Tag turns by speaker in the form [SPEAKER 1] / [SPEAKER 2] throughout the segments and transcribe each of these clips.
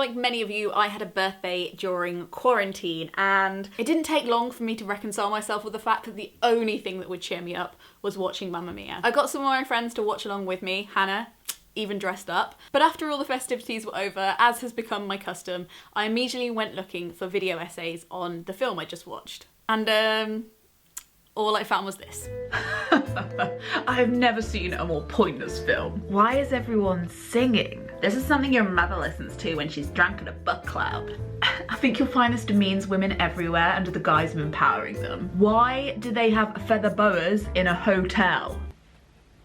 [SPEAKER 1] like many of you, I had a birthday during quarantine, and it didn't take long for me to reconcile myself with the fact that the only thing that would cheer me up was watching Mamma Mia. I got some of my friends to watch along with me, Hannah, even dressed up. But after all the festivities were over, as has become my custom, I immediately went looking for video essays on the film I just watched. And all I found was this.
[SPEAKER 2] I've never seen a more pointless film. Why is everyone singing? This is something your mother listens to when she's drunk at a book club. I think you'll find this demeans women everywhere under the guise of empowering them. Why do they have feather boas in a hotel?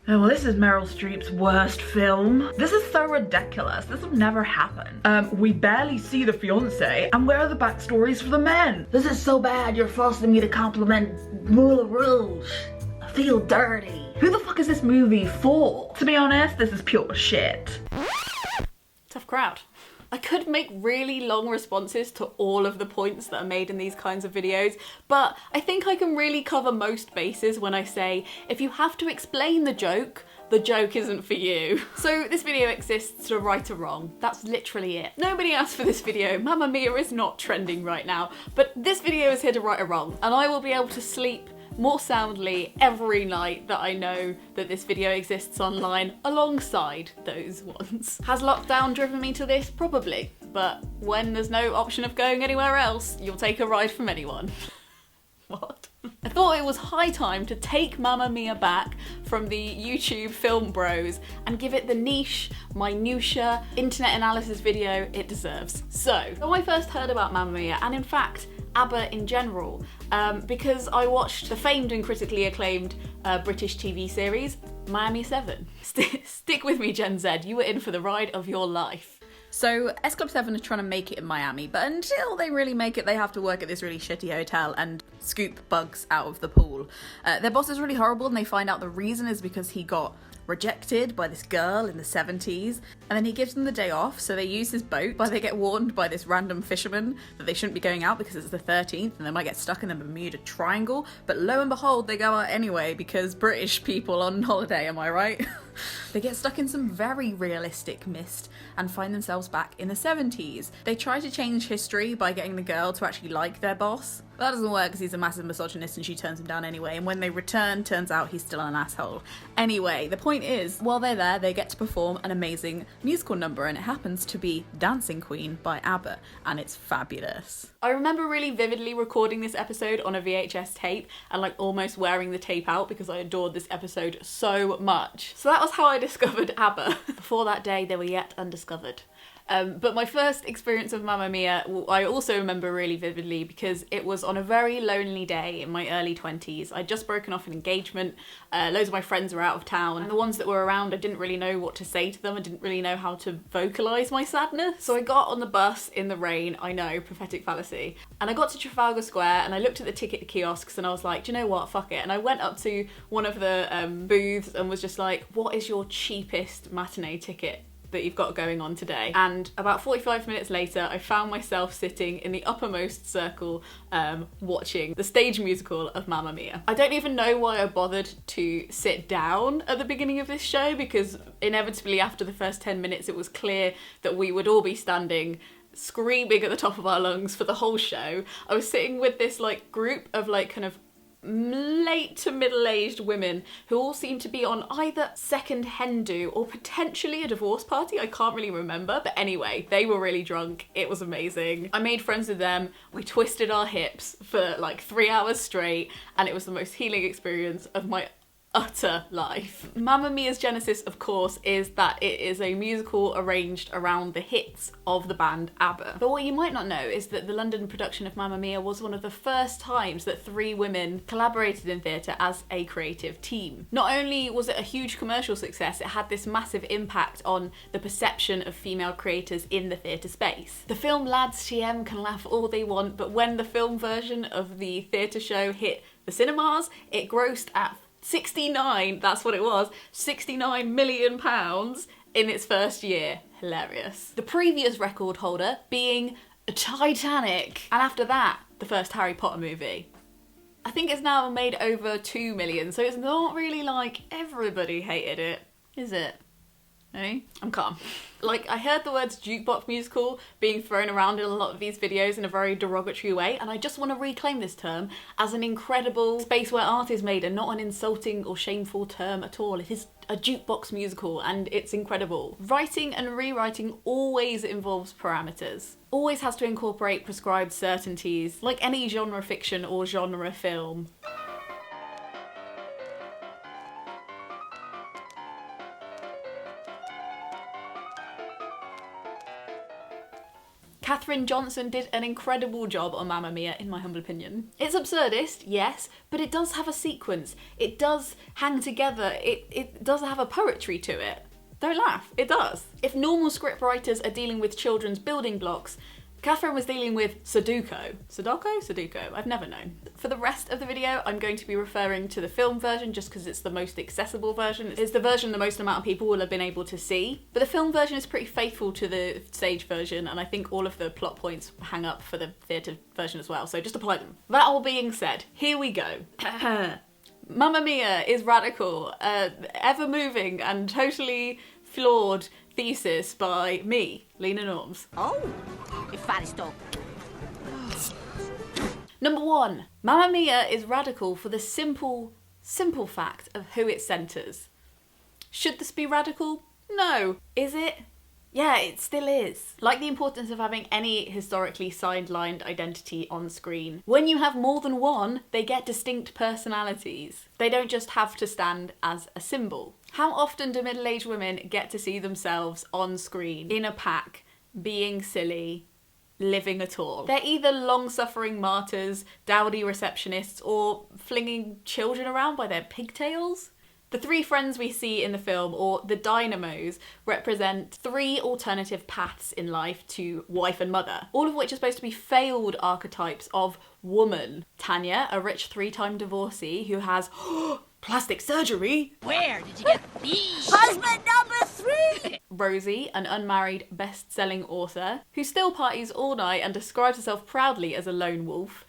[SPEAKER 2] Oh, well, this is Meryl Streep's worst film. This is so ridiculous. This would never happen. We barely see the fiance, and where are the backstories for the men? This is so bad, you're forcing me to compliment Moulin Rouge. I feel dirty. Who the fuck is this movie for? To be honest, this is pure shit.
[SPEAKER 1] Tough crowd. I could make really long responses to all of the points that are made in these kinds of videos, but I think I can really cover most bases when I say, if you have to explain the joke isn't for you. So this video exists to right a wrong. That's literally it. Nobody asked for this video. Mamma Mia is not trending right now, but this video is here to right a wrong, and I will be able to sleep more soundly every night that I know that this video exists online alongside those ones. Has lockdown driven me to this? Probably. But when there's no option of going anywhere else, you'll take a ride from anyone. What? I thought it was high time to take Mamma Mia back from the YouTube film bros and give it the niche, minutiae, internet analysis video it deserves. So when I first heard about Mamma Mia, and in fact ABBA in general, because I watched the famed and critically acclaimed British TV series Miami 7. Stick with me, Gen Z, you were in for the ride of your life. So S Club 7 are trying to make it in Miami, but until they really make it, they have to work at this really shitty hotel and scoop bugs out of the pool. Their boss is really horrible, and they find out the reason is because he got rejected by this girl in the 70s, and then he gives them the day off, so they use his boat, but they get warned by this random fisherman that they shouldn't be going out because it's the 13th and they might get stuck in the Bermuda Triangle, but lo and behold they go out anyway because British people on holiday, am I right? They get stuck in some very realistic mist and find themselves back in the 70s. They try to change history by getting the girl to actually like their boss. But that doesn't work because he's a massive misogynist and she turns him down anyway, and when they return, turns out he's still an asshole. Anyway, the point is, while they're there, they get to perform an amazing musical number, and it happens to be Dancing Queen by ABBA, and it's fabulous. I remember really vividly recording this episode on a VHS tape and like almost wearing the tape out because I adored this episode so much. So that was how I discovered ABBA. Before that day, they were yet undiscovered. But my first experience of Mamma Mia, I also remember really vividly because it was on a very lonely day in my early 20s. I'd just broken off an engagement, loads of my friends were out of town, and the ones that were around, I didn't really know what to say to them, I didn't really know how to vocalise my sadness. So I got on the bus in the rain, I know, prophetic fallacy, and I got to Trafalgar Square and I looked at the ticket kiosks and I was like, do you know what, fuck it. And I went up to one of the booths and was just like, what is your cheapest matinee ticket that you've got going on today? And about 45 minutes later, I found myself sitting in the uppermost circle watching the stage musical of Mamma Mia. I don't even know why I bothered to sit down at the beginning of this show, because inevitably after the first 10 minutes it was clear that we would all be standing screaming at the top of our lungs for the whole show. I was sitting with this like group of like kind of late to middle-aged women who all seem to be on either second hen do or potentially a divorce party. I can't really remember, but anyway, they were really drunk. It was amazing. I made friends with them. We twisted our hips for like 3 hours straight, and it was the most healing experience of my utter life. Mamma Mia's genesis, of course, is that it is a musical arranged around the hits of the band ABBA. But what you might not know is that the London production of Mamma Mia was one of the first times that 3 women collaborated in theatre as a creative team. Not only was it a huge commercial success, it had this massive impact on the perception of female creators in the theatre space. The film Lads TM can laugh all they want, but when the film version of the theatre show hit the cinemas, it grossed at 69, that's what it was, £69 million in its first year. Hilarious. The previous record holder being Titanic, and after that, the first Harry Potter movie. I think it's now made over 2 million, so it's not really like everybody hated it, is it? Hey? I'm calm. Like, I heard the words jukebox musical being thrown around in a lot of these videos in a very derogatory way, and I just want to reclaim this term as an incredible space where art is made and not an insulting or shameful term at all. It is a jukebox musical and it's incredible. Writing and rewriting always involves parameters. Always has to incorporate prescribed certainties, like any genre fiction or genre film. Katherine Johnson did an incredible job on Mamma Mia, in my humble opinion. It's absurdist, yes, but it does have a sequence. It does hang together. It does have a poetry to it. Don't laugh, it does. If normal scriptwriters are dealing with children's building blocks, Katherine was dealing with Sudoku. Sudoku? I've never known. For the rest of the video, I'm going to be referring to the film version just because it's the most accessible version. It's the version the most amount of people will have been able to see. But the film version is pretty faithful to the stage version, and I think all of the plot points hang up for the theatre version as well, so just apply them. That all being said, here we go. Mamma Mia is radical, ever-moving and totally flawed thesis by me, Lena Norms.
[SPEAKER 3] Oh, Efaristo.
[SPEAKER 1] Number 1. Mamma Mia is radical for the simple fact of who it centres. Should this be radical? No. Is it? Yeah, it still is. Like the importance of having any historically sidelined identity on screen. When you have more than one, they get distinct personalities. They don't just have to stand as a symbol. How often do middle-aged women get to see themselves on screen, in a pack, being silly, living at all? They're either long-suffering martyrs, dowdy receptionists, or flinging children around by their pigtails. The 3 friends we see in the film, or the dynamos, represent 3 alternative paths in life to wife and mother, all of which are supposed to be failed archetypes of woman. Tanya, a rich 3-time divorcee who has plastic surgery.
[SPEAKER 3] Where did you get these? Husband number 3!
[SPEAKER 1] Rosie, an unmarried best-selling author who still parties all night and describes herself proudly as a lone wolf.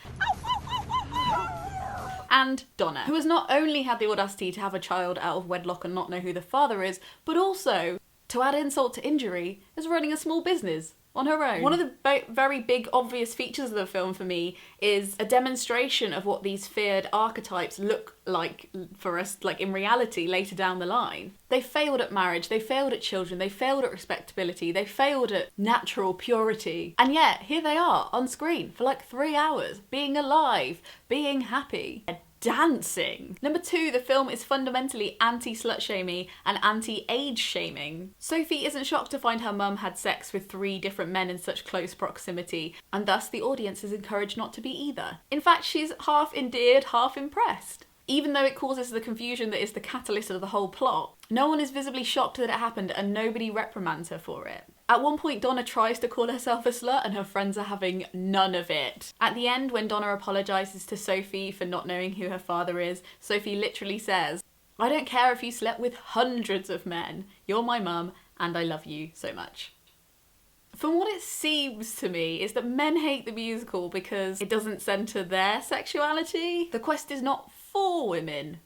[SPEAKER 1] And Donna, who has not only had the audacity to have a child out of wedlock and not know who the father is, but also, to add insult to injury, is running a small business on her own. One of the very big obvious features of the film for me is a demonstration of what these feared archetypes look like for us, like in reality later down the line. They failed at marriage, they failed at children, they failed at respectability, they failed at natural purity. And yet, here they are on screen for like 3 hours, being alive, being happy, dancing. Number 2, the film is fundamentally anti-slut-shaming and anti-age shaming. Sophie isn't shocked to find her mum had sex with 3 different men in such close proximity, and thus the audience is encouraged not to be either. In fact, she's half endeared, half impressed. Even though it causes the confusion that is the catalyst of the whole plot, no one is visibly shocked that it happened and nobody reprimands her for it. At one point, Donna tries to call herself a slut and her friends are having none of it. At the end, when Donna apologises to Sophie for not knowing who her father is, Sophie literally says, "I don't care if you slept with hundreds of men. You're my mum and I love you so much." From what it seems to me is that men hate the musical because it doesn't centre their sexuality. The quest is not for women,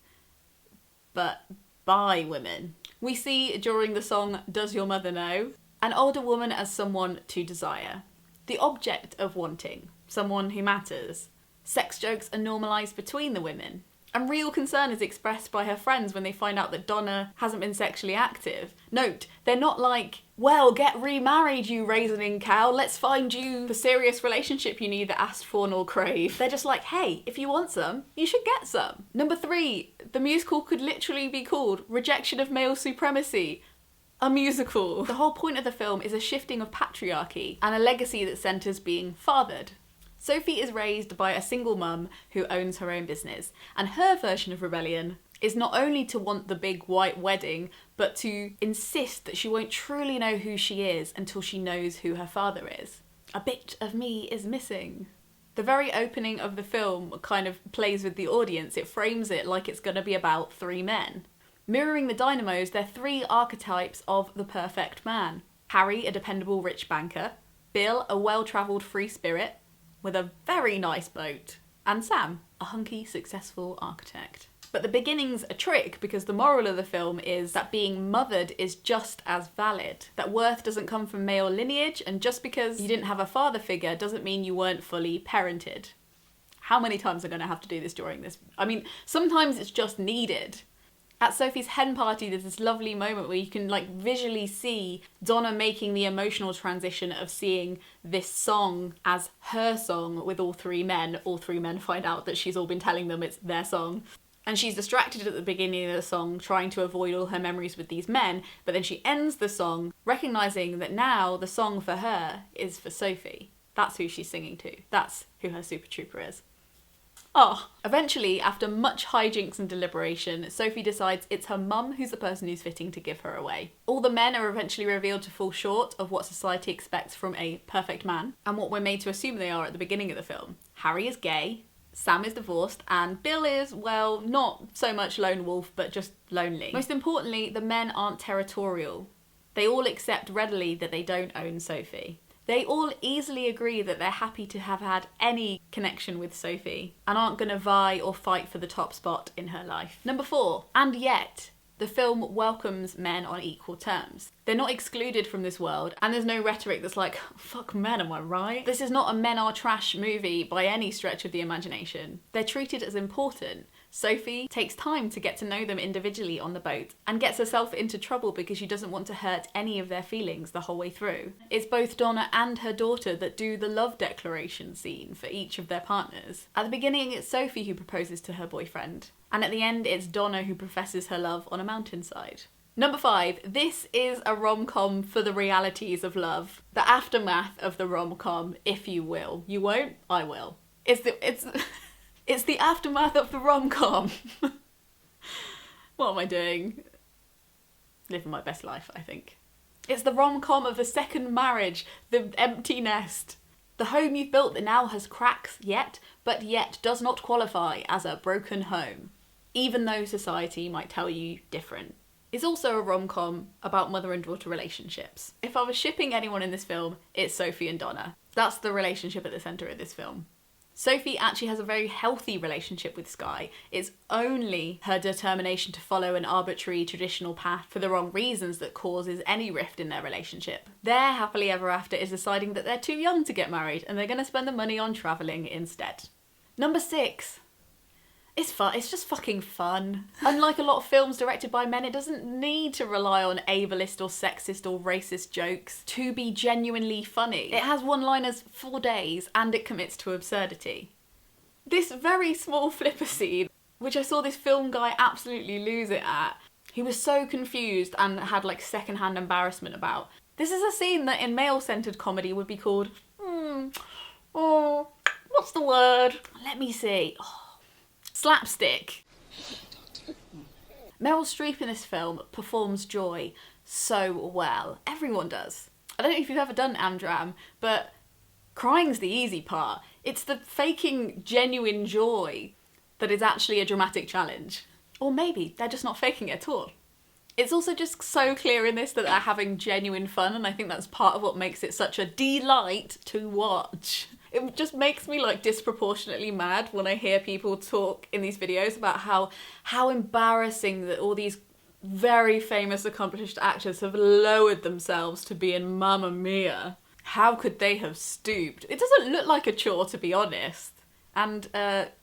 [SPEAKER 1] but by women. We see during the song "Does Your Mother Know?" an older woman as someone to desire. The object of wanting. Someone who matters. Sex jokes are normalised between the women. And real concern is expressed by her friends when they find out that Donna hasn't been sexually active. Note, they're not like, "Well, get remarried, you raisin cow. Let's find you the serious relationship you neither asked for nor crave." They're just like, hey, if you want some, you should get some. Number 3, the musical could literally be called Rejection of Male Supremacy. A musical. The whole point of the film is a shifting of patriarchy and a legacy that centres being fathered. Sophie is raised by a single mum who owns her own business, and her version of rebellion is not only to want the big white wedding, but to insist that she won't truly know who she is until she knows who her father is. A bit of me is missing. The very opening of the film kind of plays with the audience. It frames it like it's going to be about 3 men. Mirroring the dynamos, they're 3 archetypes of the perfect man. Harry, a dependable rich banker. Bill, a well-travelled free spirit with a very nice boat. And Sam, a hunky, successful architect. But the beginning's a trick because the moral of the film is that being mothered is just as valid. That worth doesn't come from male lineage, and just because you didn't have a father figure doesn't mean you weren't fully parented. How many times am I going to have to do this during this? I mean, sometimes it's just needed. At Sophie's hen party, there's this lovely moment where you can like visually see Donna making the emotional transition of seeing this song as her song with all three men. All three men find out that she's all been telling them it's their song. And she's distracted at the beginning of the song, trying to avoid all her memories with these men, but then she ends the song, recognising that now the song for her is for Sophie. That's who she's singing to. That's who her Super Trooper is. Oh, eventually, after much hijinks and deliberation, Sophie decides it's her mum who's the person who's fitting to give her away. All the men are eventually revealed to fall short of what society expects from a perfect man, and what we're made to assume they are at the beginning of the film. Harry is gay, Sam is divorced, and Bill is, well, not so much lone wolf, but just lonely. Most importantly, the men aren't territorial. They all accept readily that they don't own Sophie. They all easily agree that they're happy to have had any connection with Sophie and aren't going to vie or fight for the top spot in her life. Number 4, and yet, the film welcomes men on equal terms. They're not excluded from this world, and there's no rhetoric that's like, fuck men, am I right? This is not a men are trash movie by any stretch of the imagination. They're treated as important. Sophie takes time to get to know them individually on the boat and gets herself into trouble because she doesn't want to hurt any of their feelings the whole way through. It's both Donna and her daughter that do the love declaration scene for each of their partners. At the beginning, it's Sophie who proposes to her boyfriend, and at the end, it's Donna who professes her love on a mountainside. Number 5, this is a rom-com for the realities of love. The aftermath of the rom-com, if you will. You won't? I will. It's the aftermath of the rom-com. What am I doing? Living my best life, I think. It's the rom-com of the second marriage, the empty nest. The home you've built that now has cracks but yet does not qualify as a broken home, even though society might tell you different. It's also a rom-com about mother and daughter relationships. If I was shipping anyone in this film, it's Sophie and Donna. That's the relationship at the centre of this film. Sophie actually has a very healthy relationship with Skye. It's only her determination to follow an arbitrary traditional path for the wrong reasons that causes any rift in their relationship. Their happily ever after is deciding that they're too young to get married and they're going to spend the money on travelling instead. Number 6. It's fun. It's just fucking fun. Unlike a lot of films directed by men, it doesn't need to rely on ableist or sexist or racist jokes to be genuinely funny. It has one-liners for days and it commits to absurdity. This very small flipper scene, which I saw this film guy absolutely lose it at, he was so confused and had like secondhand embarrassment about. This is a scene that in male-centered comedy would be called, what's the word? Let me see. Slapstick. Meryl Streep in this film performs joy so well. Everyone does. I don't know if you've ever done Amdram, but crying's the easy part. It's the faking genuine joy that is actually a dramatic challenge. Or maybe they're just not faking it at all. It's also just so clear in this that they're having genuine fun, and I think that's part of what makes it such a delight to watch. It just makes me like disproportionately mad when I hear people talk in these videos about how embarrassing that all these very famous accomplished actors have lowered themselves to be in Mamma Mia. How could they have stooped? It doesn't look like a chore, to be honest. And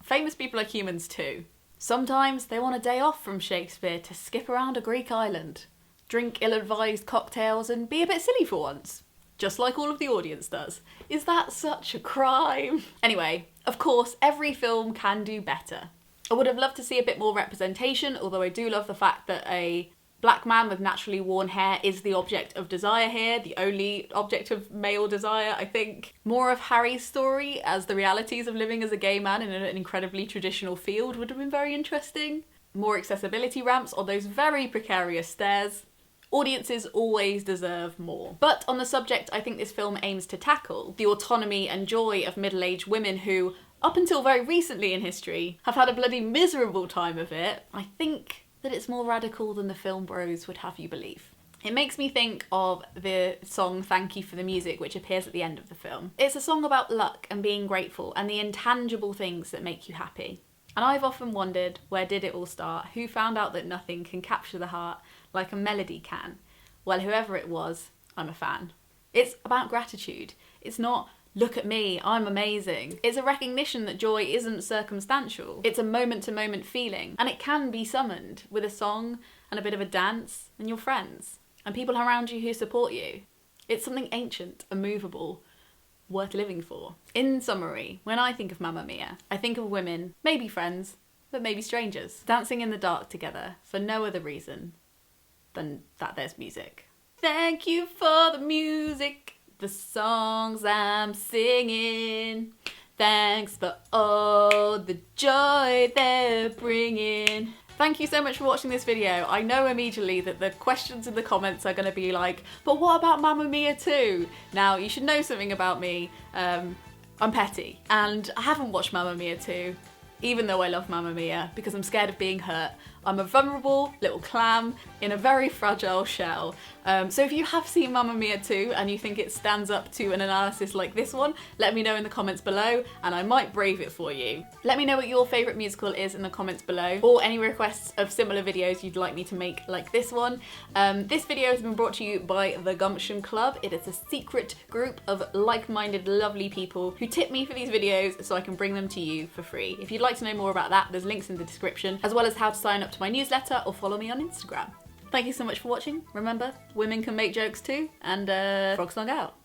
[SPEAKER 1] famous people are humans too. Sometimes they want a day off from Shakespeare to skip around a Greek island, drink ill-advised cocktails and be a bit silly for once. Just like all of the audience does. Is that such a crime? Anyway, of course, every film can do better. I would have loved to see a bit more representation, although I do love the fact that a black man with naturally worn hair is the object of desire here, the only object of male desire, I think. More of Harry's story as the realities of living as a gay man in an incredibly traditional field would have been very interesting. More accessibility ramps on those very precarious stairs. Audiences always deserve more. But on the subject I think this film aims to tackle, the autonomy and joy of middle-aged women who, up until very recently in history, have had a bloody miserable time of it, I think that it's more radical than the film bros would have you believe. It makes me think of the song Thank You for the Music, which appears at the end of the film. It's a song about luck and being grateful and the intangible things that make you happy. And I've often wondered, where did it all start? Who found out that nothing can capture the heart like a melody can? Well, whoever it was, I'm a fan. It's about gratitude. It's not, look at me, I'm amazing. It's a recognition that joy isn't circumstantial. It's a moment-to-moment feeling, and it can be summoned with a song and a bit of a dance and your friends and people around you who support you. It's something ancient, immovable, worth living for. In summary, when I think of Mamma Mia, I think of women, maybe friends, but maybe strangers, dancing in the dark together for no other reason than that there's music. Thank you for the music, the songs I'm singing. Thanks for all the joy they're bringing. Thank you so much for watching this video. I know immediately that the questions in the comments are going to be like, but what about Mamma Mia 2? Now, you should know something about me. I'm petty, and I haven't watched Mamma Mia 2, even though I love Mamma Mia, because I'm scared of being hurt. I'm a vulnerable little clam in a very fragile shell. So if you have seen Mamma Mia 2 and you think it stands up to an analysis like this one, let me know in the comments below and I might brave it for you. Let me know what your favourite musical is in the comments below, or any requests of similar videos you'd like me to make like this one. This video has been brought to you by the Gumption Club. It is a secret group of like-minded, lovely people who tip me for these videos so I can bring them to you for free. If you'd like to know more about that, there's links in the description, as well as how to sign up to my newsletter or follow me on Instagram. Thank you so much for watching. Remember, women can make jokes too, and frog song out.